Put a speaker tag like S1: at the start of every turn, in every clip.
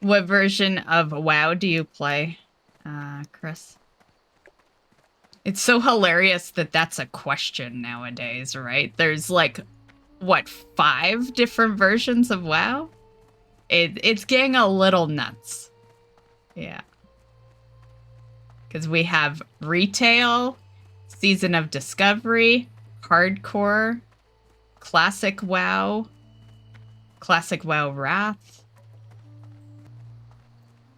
S1: What version of WoW do you play, Chris? It's so hilarious that that's a question nowadays, right? There's like, what, 5 different versions of WoW? It's getting a little nuts. Yeah. Because we have retail, Season of Discovery, hardcore, classic WoW Wrath,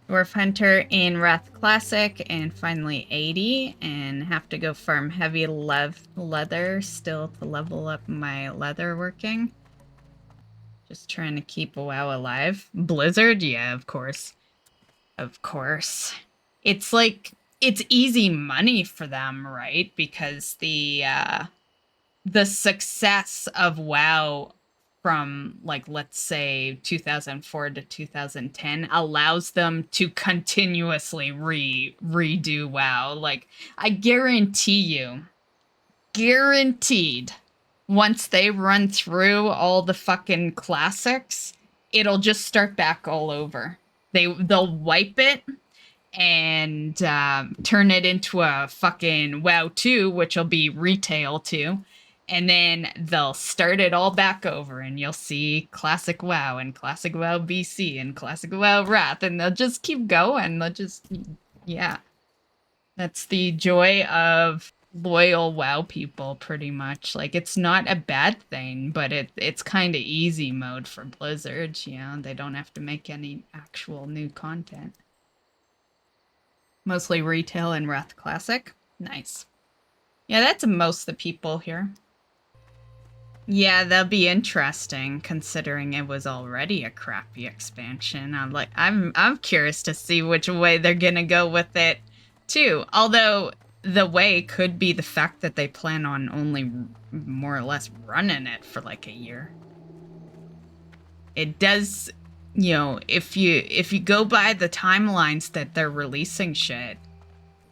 S1: Dwarf Hunter in Wrath Classic, and finally 80, and have to go farm heavy leather still to level up my leather working. Just trying to keep WoW alive. Blizzard? Yeah, of course. Of course. It's like, it's easy money for them, right? Because the success of WoW from, like, let's say 2004 to 2010 allows them to continuously redo WoW. Like, I guarantee you, guaranteed, once they run through all the fucking classics, it'll just start back all over. They'll wipe it and turn it into a fucking WoW 2, which will be retail 2. And then they'll start it all back over, and you'll see Classic WoW and Classic WoW BC and Classic WoW Wrath, and they'll just keep going. They'll just, yeah. That's the joy of loyal WoW people, pretty much. Like, it's not a bad thing, but it's kind of easy mode for Blizzard, you know? They don't have to make any actual new content. Mostly retail and Wrath Classic. Nice. Yeah, that's most of the people here. Yeah, that'll be interesting considering it was already a crappy expansion. I'm curious to see which way they're gonna go with it too. Although the way could be the fact that they plan on only more or less running it for like a year. It does, you know, if you go by the timelines that they're releasing shit,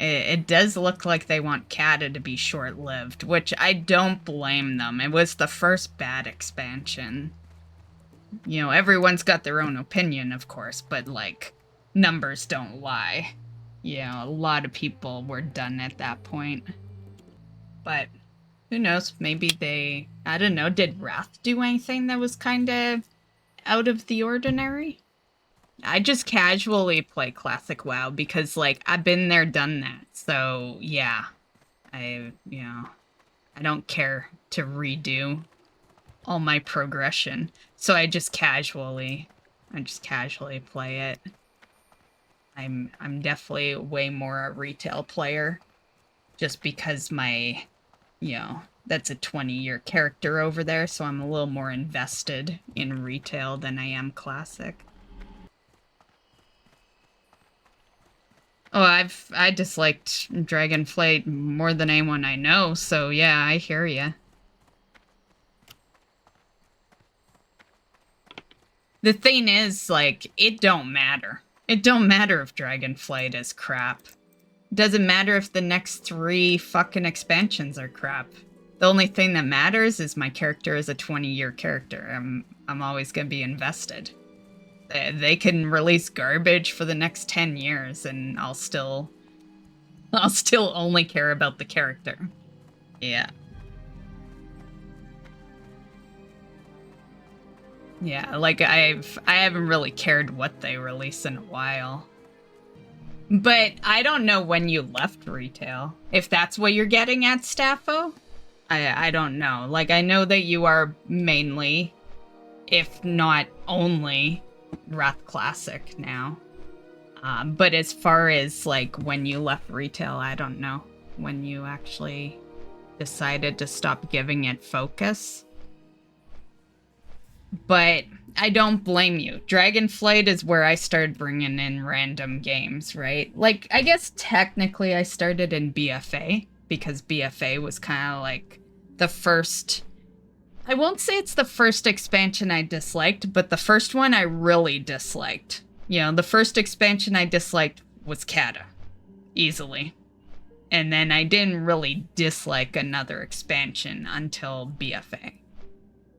S1: it does look like they want Cata to be short-lived, which I don't blame them. It was the first bad expansion. You know, everyone's got their own opinion, of course, but, like, numbers don't lie. You know, a lot of people were done at that point. But, who knows, maybe they, I don't know, did Wrath do anything that was kind of out of the ordinary? I just casually play Classic WoW because, like, I've been there, done that. So, yeah. I don't care to redo all my progression. So I just casually play it. I'm definitely way more a retail player just because my, you know, that's a 20-year character over there, so I'm a little more invested in retail than I am classic. Oh, I disliked Dragonflight more than anyone I know, so yeah, I hear ya. The thing is, like, it don't matter. It don't matter if Dragonflight is crap. It doesn't matter if the next 3 fucking expansions are crap. The only thing that matters is my character is a 20-year character. I'm always gonna be invested. They can release garbage for the next 10 years and I'll still only care about the character. Yeah. Yeah, like I haven't really cared what they release in a while. But I don't know when you left retail. If that's what you're getting at, Staffo? I don't know. Like, I know that you are mainly, if not only, Wrath Classic now. But as far as, like, when you left retail, I don't know. When you actually decided to stop giving it focus. But I don't blame you. Dragonflight is where I started bringing in random games, right? Like, I guess technically I started in BFA, because BFA was kind of like the first... I won't say it's the first expansion I disliked, but the first one I really disliked. You know, the first expansion I disliked was Cata. Easily. And then I didn't really dislike another expansion until BFA.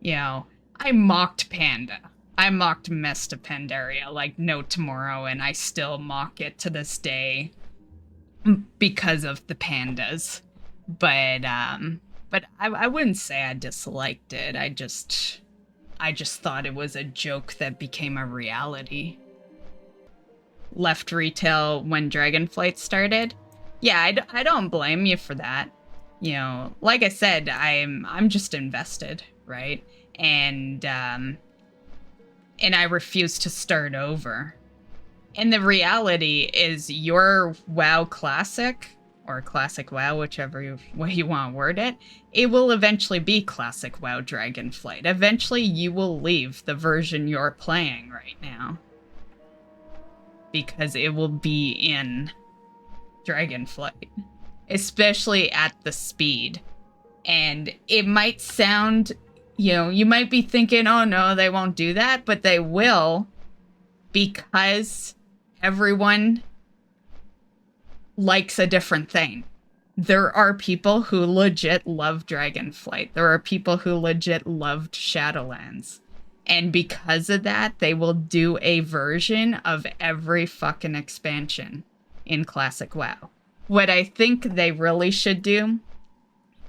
S1: You know, I mocked Panda. I mocked Mist of Pandaria like no tomorrow, and I still mock it to this day because of the pandas. But I wouldn't say I disliked it. I just thought it was a joke that became a reality. Left retail when Dragonflight started. Yeah, I don't blame you for that. You know, like I said, I'm just invested, right? And I refuse to start over. And the reality is your WoW Classic, or Classic WoW, whichever way you want to word it, it will eventually be Classic WoW Dragonflight. Eventually you will leave the version you're playing right now, because it will be in Dragonflight, especially at the speed. And it might sound, you know, you might be thinking, oh no, they won't do that, but they will, because everyone likes a different thing. There are people who legit love Dragonflight. There are people who legit loved Shadowlands. And because of that, they will do a version of every fucking expansion in Classic WoW. What I think they really should do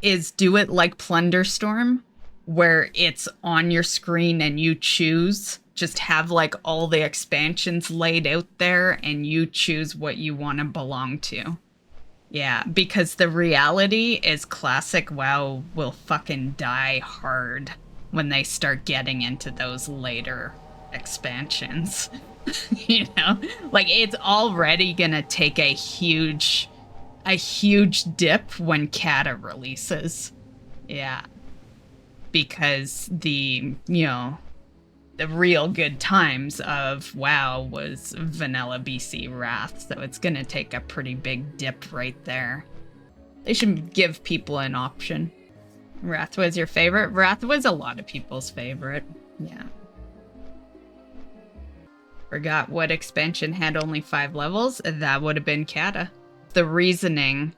S1: is do it like Plunderstorm, where it's on your screen and you choose. Just have like all the expansions laid out there and you choose what you want to belong to. Yeah, because the reality is Classic WoW will fucking die hard when they start getting into those later expansions. You know, like it's already gonna take a huge dip when Cata releases. Yeah, because the real good times of WoW was vanilla BC Wrath, so it's gonna take a pretty big dip right there. They should give people an option. Wrath was your favorite? Wrath was a lot of people's favorite. Yeah. Forgot what expansion had only 5 levels? That would have been Cata. The reasoning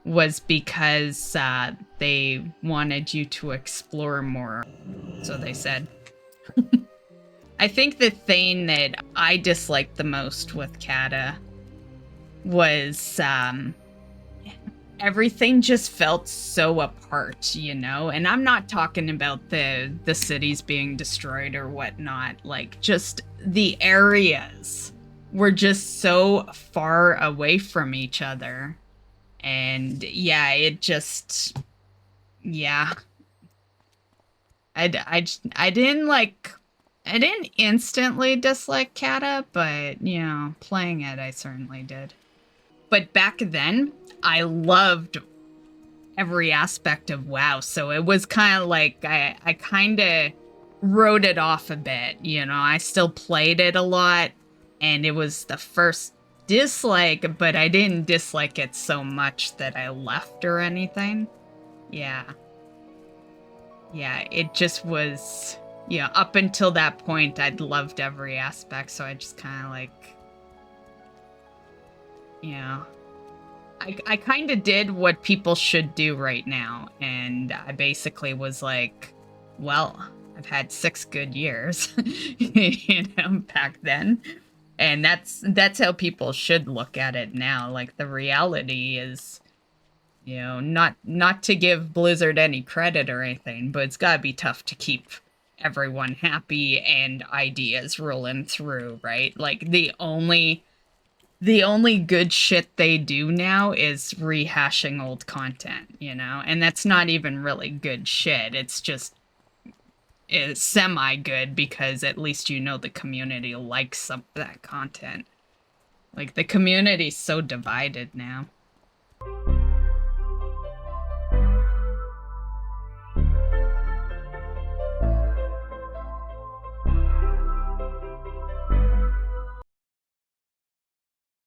S1: was because they wanted you to explore more, so they said. I think the thing that I disliked the most with Cata was everything just felt so apart, you know? And I'm not talking about the cities being destroyed or whatnot. Like, just the areas were just so far away from each other. And yeah, it just... Yeah. I didn't instantly dislike Cata, but, you know, playing it, I certainly did. But back then, I loved every aspect of WoW, so it was kind of like, I kind of wrote it off a bit, you know? I still played it a lot, and it was the first dislike, but I didn't dislike it so much that I left or anything. Yeah. Yeah, it just was... Yeah, up until that point, I'd loved every aspect, so I just kind of like, you know, I kind of did what people should do right now, and I basically was like, well, I've had 6 good years, you know, back then, and that's how people should look at it now. Like, the reality is, you know, not to give Blizzard any credit or anything, but it's gotta be tough to keep everyone happy and ideas rolling through, right? Like, the only good shit they do now is rehashing old content, you know? And that's not even really good shit. It's semi-good, because at least you know the community likes some of that content. Like, the community's so divided now.